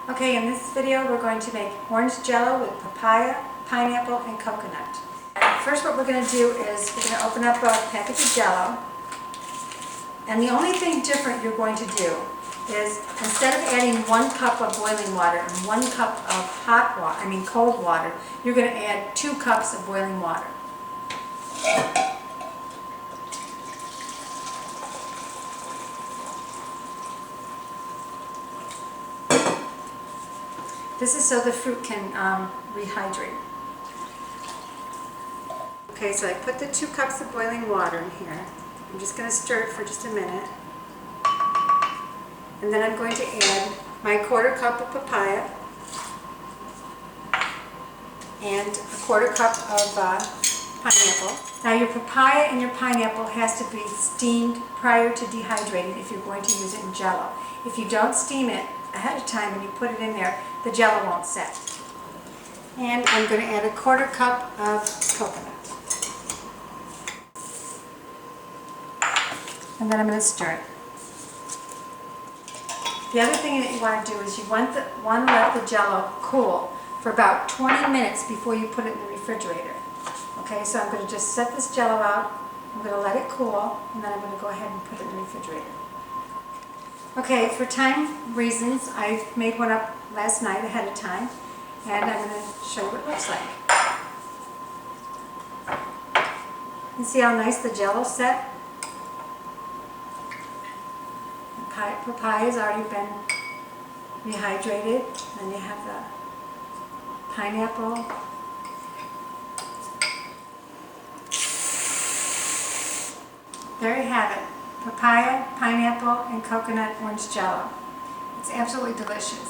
Okay, in this video we're going to make orange Jell-O with papaya, pineapple, and coconut. First what we're going to do is we're going to open up a package of Jell-O. And the only thing different you're going to do is instead of adding 1 cup of boiling water and 1 cup of cold water, you're going to add 2 cups of boiling water. This is so the fruit can rehydrate. Okay, so I put the 2 cups of boiling water in here. I'm just going to stir it for just a minute. And then I'm going to add my 1/4 cup of papaya and a 1/4 cup of pineapple. Now your papaya and your pineapple has to be steamed prior to dehydrating if you're going to use it in Jell-O. If you don't steam it ahead of time and you put it in there, the Jell-O won't set. And I'm going to add a 1/4 cup of coconut. And then I'm going to stir it. The other thing that you want to do is you want to let the Jell-O cool for about 20 minutes before you put it in the refrigerator. Okay, so I'm going to just set this Jell-O out, I'm going to let it cool, and then I'm going to go ahead and put it in the refrigerator. Okay, for time reasons, I made one up last night ahead of time, and I'm going to show you what it looks like. You see how nice the Jell-O set? The papaya has already been rehydrated. Then you have the pineapple. There you have it. Papaya, pineapple, and coconut orange Jell-O. It's absolutely delicious.